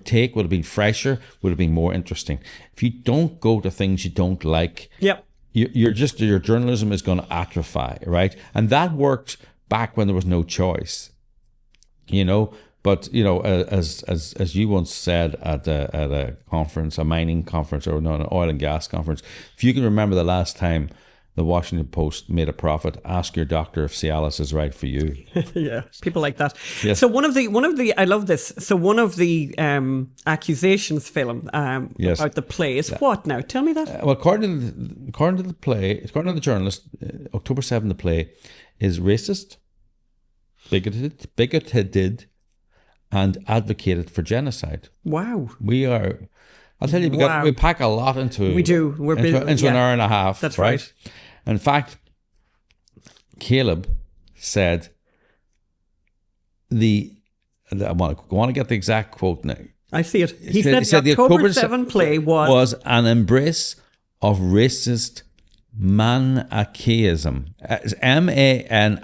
[SPEAKER 1] take would have been fresher, would have been more interesting. If you don't go to things you don't like,
[SPEAKER 2] Yep.
[SPEAKER 1] your journalism is going to atrophy, right? And that worked back when there was no choice, But as you once said at a conference, a mining conference, or no, an oil and gas conference, if you can remember the last time the Washington Post made a profit, ask your doctor if Cialis is right for you.
[SPEAKER 2] Yeah, people like that.
[SPEAKER 1] Yes.
[SPEAKER 2] So one of the I love this. So one of the Accusations film
[SPEAKER 1] Yes.
[SPEAKER 2] about the play is what now? Tell me that.
[SPEAKER 1] Well, according to the play, according to the journalist, October 7, the play is racist, bigoted, and advocated for genocide.
[SPEAKER 2] Wow.
[SPEAKER 1] We are. I'll tell you, we pack a lot into.
[SPEAKER 2] We do.
[SPEAKER 1] Into an hour and a half.
[SPEAKER 2] That's right.
[SPEAKER 1] In fact, Caleb said I want to get the exact quote now.
[SPEAKER 2] I see it. He said the October 7 play was
[SPEAKER 1] an embrace of racist Manichaeism. Manichaeism.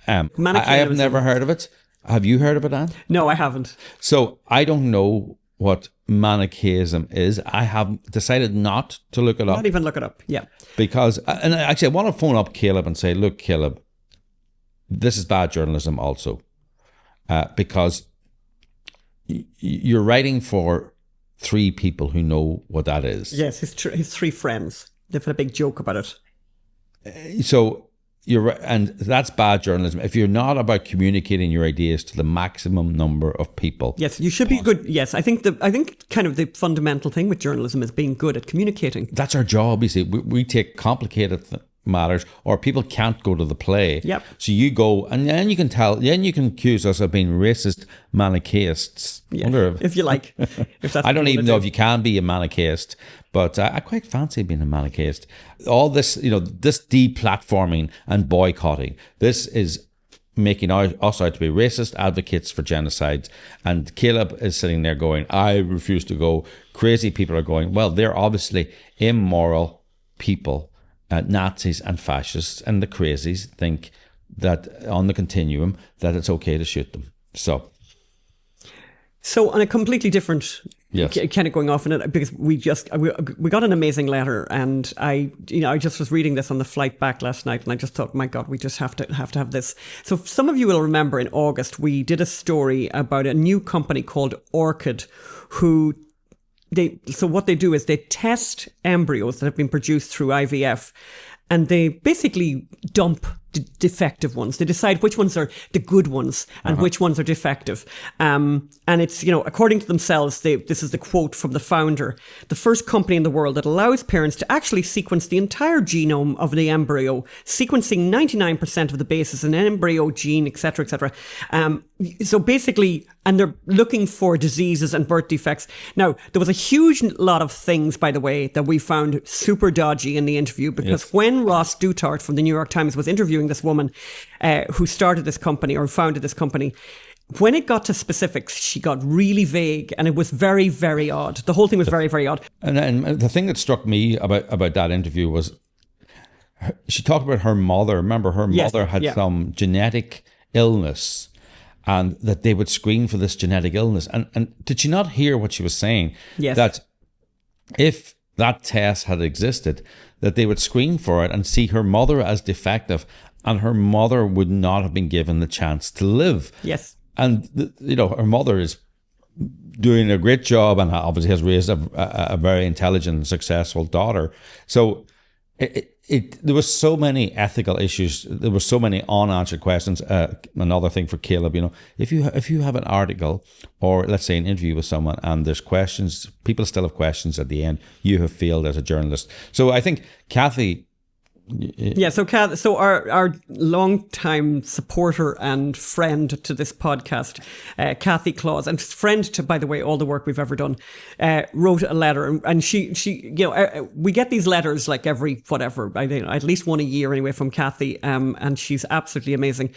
[SPEAKER 1] I have never heard of it. Have you heard of it, Anne?
[SPEAKER 2] No, I haven't.
[SPEAKER 1] So I don't know what Manichaeism is. I have decided not to look it up.
[SPEAKER 2] Not even look it up. Yeah.
[SPEAKER 1] Because, and actually I want to phone up Caleb and say, look, Caleb, this is bad journalism also. Because you're writing for three people who know what that is.
[SPEAKER 2] Yes, his three friends. They've had a big joke about it.
[SPEAKER 1] So you're right, and that's bad journalism. If you're not about communicating your ideas to the maximum number of people.
[SPEAKER 2] Yes, you should be good. Yes, I think kind of the fundamental thing with journalism is being good at communicating.
[SPEAKER 1] That's our job. You see, we take complicated matters, or people can't go to the play.
[SPEAKER 2] Yep.
[SPEAKER 1] So you go, and then you can accuse us of being racist Manichaeists.
[SPEAKER 2] Yeah, if you like. If that's
[SPEAKER 1] I don't even know if you can be a Manichaeist, but I quite fancy being a Manichaeist. All this, this deplatforming and boycotting, this is making us out to be racist advocates for genocide. And Caleb is sitting there going, I refuse to go. Crazy people are going, well, they're obviously immoral people. Nazis and fascists and the crazies think that on the continuum that it's okay to shoot them. So
[SPEAKER 2] on a completely different,
[SPEAKER 1] yes,
[SPEAKER 2] kind of going off in it, because we got an amazing letter, and I just was reading this on the flight back last night, and I just thought, my God, we just have to have this. So some of you will remember in August we did a story about a new company called Orchid, what they do is they test embryos that have been produced through IVF, and they basically dump defective ones. They decide which ones are the good ones and which ones are defective. And it's, according to themselves, this is the quote from the founder, the first company in the world that allows parents to actually sequence the entire genome of the embryo, sequencing 99% of the bases in an embryo gene, etc., etc. So basically, and they're looking for diseases and birth defects. Now, there was a huge lot of things, by the way, that we found super dodgy in the interview, because when Ross Douthat from the New York Times was interviewing this woman who started this company or founded this company, when it got to specifics, she got really vague, and it was very, very odd. The whole thing was very, very odd.
[SPEAKER 1] And the thing that struck me about that interview was she talked about her mother. Remember, her mother had some genetic illness, and that they would screen for this genetic illness. And did she not hear what she was saying?
[SPEAKER 2] Yes.
[SPEAKER 1] That if that test had existed, that they would screen for it and see her mother as defective, and her mother would not have been given the chance to live.
[SPEAKER 2] Yes.
[SPEAKER 1] And, her mother is doing a great job and obviously has raised a very intelligent and successful daughter. So there was so many ethical issues. There were so many unanswered questions. Another thing for Caleb, if you have an article or let's say an interview with someone and there's questions, people still have questions at the end, you have failed as a journalist. So I think Kathy.
[SPEAKER 2] Yeah, so our long-time supporter and friend to this podcast, Kathy Claus, and friend to, by the way, all the work we've ever done, wrote a letter, and she we get these letters like every at least one a year anyway from Kathy, and she's absolutely amazing,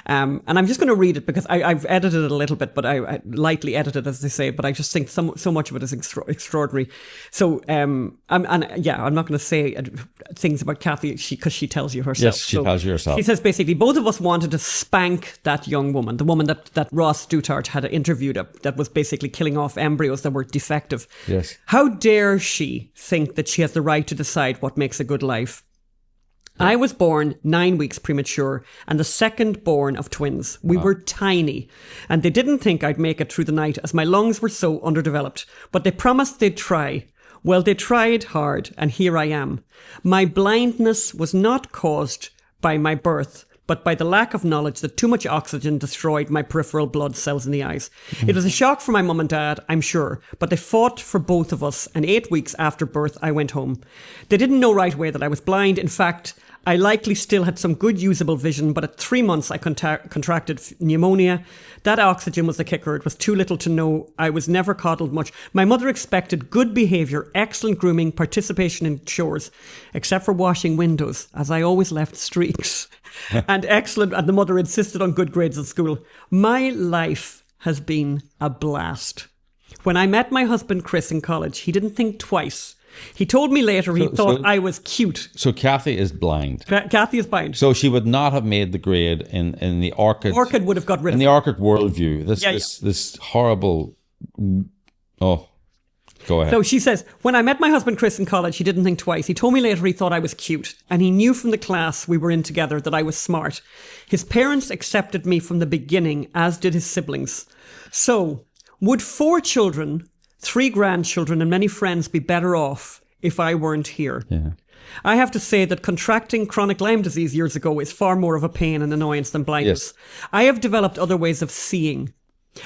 [SPEAKER 2] and I'm just going to read it because I've edited it a little bit, but I lightly edited, as they say, but I just think so much of it is extraordinary. So I'm not going to say things about Kathy. because she tells you herself.
[SPEAKER 1] Yes, she tells you herself.
[SPEAKER 2] She says basically both of us wanted to spank that young woman, the woman that Ross Douthat had interviewed that was basically killing off embryos that were defective.
[SPEAKER 1] Yes.
[SPEAKER 2] How dare she think that she has the right to decide what makes a good life? I was born 9 weeks premature and the second born of twins. We were tiny and they didn't think I'd make it through the night as my lungs were so underdeveloped, but they promised they'd try. Well, they tried hard and here I am. My blindness was not caused by my birth, but by the lack of knowledge that too much oxygen destroyed my peripheral blood cells in the eyes. It was a shock for my mum and dad, I'm sure, but they fought for both of us, and 8 weeks after birth, I went home. They didn't know right away that I was blind. In fact, I likely still had some good usable vision, but at 3 months I contracted pneumonia. That oxygen was the kicker. It was too little to know. I was never coddled much. My mother expected good behaviour, excellent grooming, participation in chores, except for washing windows, as I always left streaks. And the mother insisted on good grades at school. My life has been a blast. When I met my husband Chris in college, he didn't think twice. He told me later he thought I was cute.
[SPEAKER 1] So Kathy is blind.
[SPEAKER 2] Kathy is blind.
[SPEAKER 1] So she would not have made the grade in the Orchid.
[SPEAKER 2] Orchid would have got rid of
[SPEAKER 1] in the Orchid worldview. This horrible. Oh, go ahead.
[SPEAKER 2] So she says, when I met my husband Chris in college, he didn't think twice. He told me later he thought I was cute, and he knew from the class we were in together that I was smart. His parents accepted me from the beginning, as did his siblings. So, would 4 children, 3 grandchildren and many friends be better off if I weren't here?
[SPEAKER 1] Yeah.
[SPEAKER 2] I have to say that contracting chronic Lyme disease years ago is far more of a pain and annoyance than blindness.
[SPEAKER 1] Yes.
[SPEAKER 2] I have developed other ways of seeing.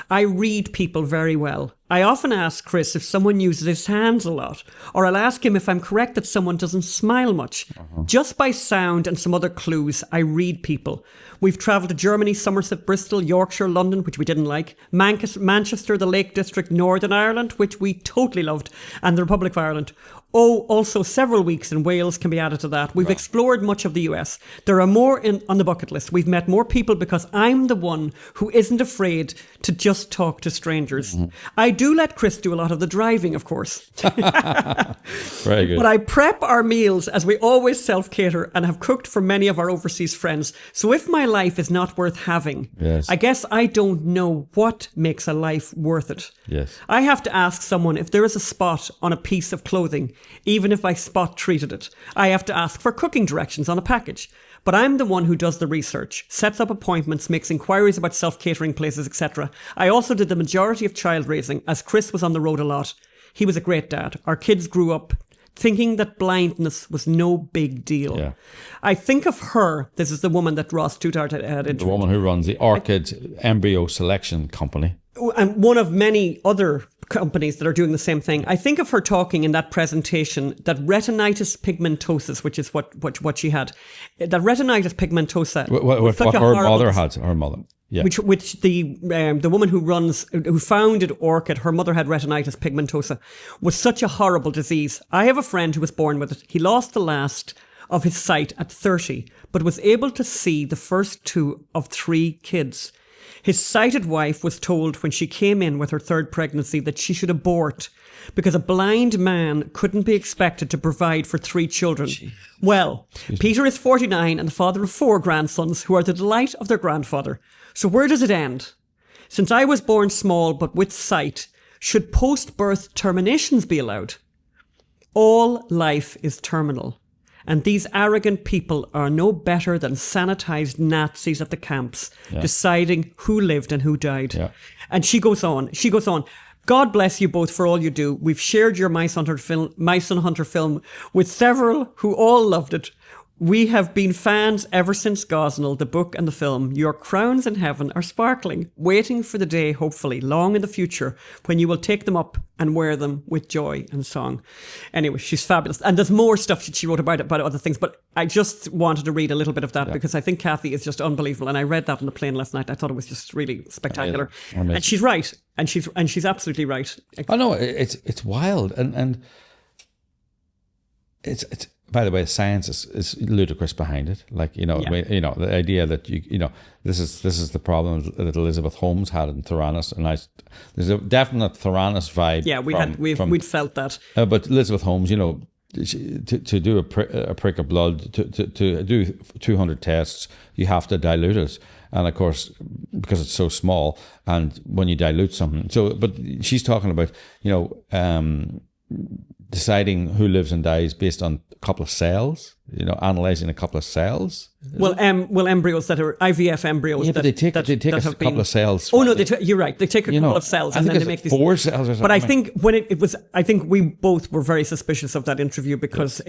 [SPEAKER 2] I read people very well. I often ask Chris if someone uses his hands a lot, or I'll ask him if I'm correct that someone doesn't smile much. Just by sound and some other clues, I read people. We've travelled to Germany, Somerset, Bristol, Yorkshire, London, which we didn't like, Manchester, the Lake District, Northern Ireland, which we totally loved, and the Republic of Ireland. Oh, also several weeks in Wales can be added to that. We've explored much of the US. There are more on the bucket list. We've met more people because I'm the one who isn't afraid to just talk to strangers. I do let Chris do a lot of the driving, of course.
[SPEAKER 1] Very good.
[SPEAKER 2] But I prep our meals as we always self-cater and have cooked for many of our overseas friends. So if my life is not worth having,
[SPEAKER 1] Yes.
[SPEAKER 2] I guess I don't know what makes a life worth it.
[SPEAKER 1] Yes.
[SPEAKER 2] I have to ask someone if there is a spot on a piece of clothing, even if I spot treated it. I have to ask for cooking directions on a package. But I'm the one who does the research, sets up appointments, makes inquiries about self-catering places, etc. I also did the majority of child raising, as Chris was on the road a lot. He was a great dad. Our kids grew up thinking that blindness was no big deal.
[SPEAKER 1] Yeah.
[SPEAKER 2] I think of her, this is the woman that Ross Douthat had interviewed.
[SPEAKER 1] The woman who runs the Orchid Embryo Selection Company.
[SPEAKER 2] And one of many other companies that are doing the same thing. I think of her talking in that presentation that retinitis pigmentosus, which is what she had, that retinitis pigmentosa.
[SPEAKER 1] What her mother had. Her mother. Yeah.
[SPEAKER 2] Which the woman who founded Orchid, her mother had retinitis pigmentosa, was such a horrible disease. I have a friend who was born with it. He lost the last of his sight at 30, but was able to see the first 2 of 3 kids. His sighted wife was told when she came in with her 3rd pregnancy that she should abort because a blind man couldn't be expected to provide for 3 children. Jeez. Well, Peter is 49 and the father of 4 grandsons who are the delight of their grandfather. So where does it end? Since I was born small but with sight, should post-birth terminations be allowed? All life is terminal. And these arrogant people are no better than sanitized Nazis at the camps, deciding who lived and who died. Yeah. And she goes on. God bless you both for all you do. We've shared your Mice Hunter film with several who all loved it. We have been fans ever since Gosnell, the book and the film. Your crowns in heaven are sparkling, waiting for the day, hopefully, long in the future, when you will take them up and wear them with joy and song. Anyway, she's fabulous. And there's more stuff that she wrote about other things, but I just wanted to read a little bit of that because I think Kathy is just unbelievable. And I read that on the plane last night. I thought it was just really spectacular. And she's right. And she's absolutely right.
[SPEAKER 1] I know, it's wild. And it's by the way, the science is ludicrous behind it. Like, the idea that this is the problem that Elizabeth Holmes had in Theranos, and there's a definite Theranos vibe.
[SPEAKER 2] Yeah, we'd felt that.
[SPEAKER 1] But Elizabeth Holmes, to do a prick of blood, to do 200 tests, you have to dilute it. And of course, because it's so small, and when you dilute something, but she's talking about, deciding who lives and dies based on a couple of cells, analyzing a couple of cells.
[SPEAKER 2] Well, embryos that are IVF embryos.
[SPEAKER 1] Yeah, but they take a couple of cells.
[SPEAKER 2] Oh no, you're right. They take a couple of cells and then they make these
[SPEAKER 1] 4 cells or something.
[SPEAKER 2] But I think I think we both were very suspicious of that interview because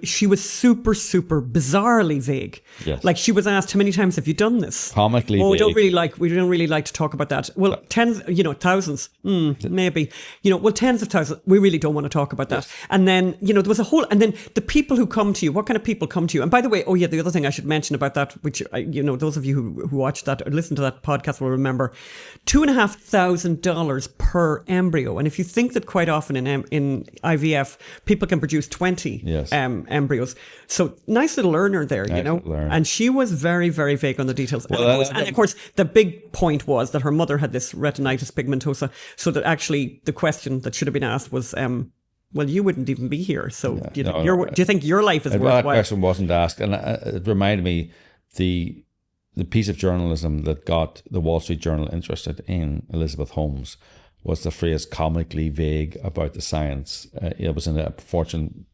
[SPEAKER 2] she was super, super bizarrely vague.
[SPEAKER 1] Yes.
[SPEAKER 2] Like she was asked, how many times have you done this?
[SPEAKER 1] Comically vague.
[SPEAKER 2] We don't really like to talk about that. Well, tens, thousands, maybe. Tens of thousands. We really don't want to talk about that. And then, there was a whole, and then the people who come to you, what kind of people come to you? And by the way, the other thing I should mention about that, which, those of you who watch that or listen to that podcast will remember, $2,500 per embryo. And if you think that quite often in IVF, people can produce 20 embryos. So nice little learner there, And she was very, very vague on the details.
[SPEAKER 1] Well,
[SPEAKER 2] and of course, the big point was that her mother had this retinitis pigmentosa. So that actually the question that should have been asked was, well, you wouldn't even be here. So do you think your life is worthwhile?
[SPEAKER 1] That question wasn't asked. And it reminded me the piece of journalism that got the Wall Street Journal interested in Elizabeth Holmes was the phrase comically vague about the science. It was in a Fortune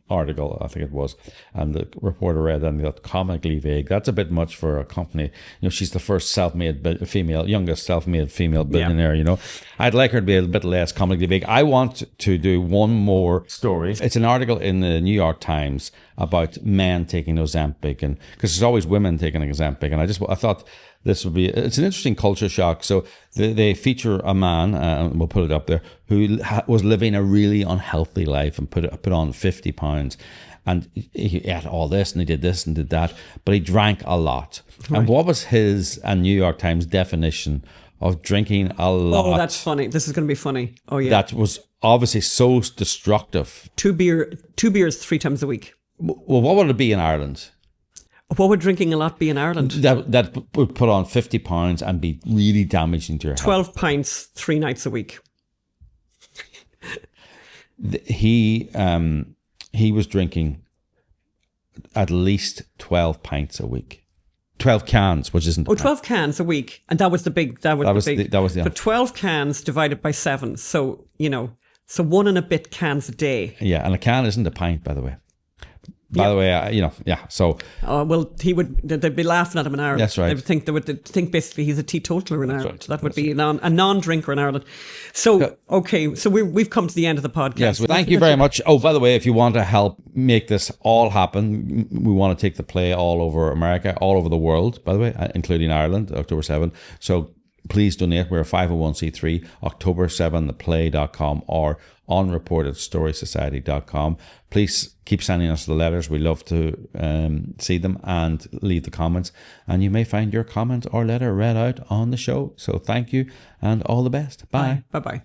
[SPEAKER 1] article, I think it was, and the reporter read that and got comically vague. That's a bit much for a company. She's the first youngest self-made female billionaire. I'd like her to be a bit less comically vague. I want to do one more story. It's an article in the New York Times about men taking Ozempic, and because there's always women taking Ozempic, and I thought this would be, it's an interesting culture shock. So they feature a man, and we'll put it up there, who was living a really unhealthy life and put on 50 pounds. And he ate all this and he did this and did that, but he drank a lot. Right. And what was his and New York Times definition of drinking a lot?
[SPEAKER 2] Oh, that's funny. This is going to be funny. Oh, yeah.
[SPEAKER 1] That was obviously so destructive.
[SPEAKER 2] 2 beers 3 times a week.
[SPEAKER 1] Well, what would it be in Ireland?
[SPEAKER 2] What would drinking a lot be in Ireland?
[SPEAKER 1] That would put on 50 pounds and be really damaging to your
[SPEAKER 2] 12
[SPEAKER 1] health.
[SPEAKER 2] pints 3 nights a week.
[SPEAKER 1] He was drinking at least 12 pints a week. 12 cans, which isn't...
[SPEAKER 2] 12 cans a week. And that was the big... That was the big... But 12 cans divided by 7. So, so 1 and a bit cans a day.
[SPEAKER 1] Yeah, and a can isn't a pint, by the way. By the way, so...
[SPEAKER 2] well, they'd be laughing at him in Ireland.
[SPEAKER 1] That's right.
[SPEAKER 2] They would think basically he's a teetotaler in Ireland. Right. So that would be a non-drinker in Ireland. So, okay, so we've come to the end of the podcast.
[SPEAKER 1] Yes, well, thank you very much. Oh, by the way, if you want to help make this all happen, we want to take the play all over America, all over the world, by the way, including Ireland, October 7. So please donate. We're a 501c3, October7theplay.com or unreportedstorysociety.com. Please keep sending us the letters. We love to see them and leave the comments. And you may find your comment or letter read out on the show. So thank you and all the best. Bye.
[SPEAKER 2] Bye-bye.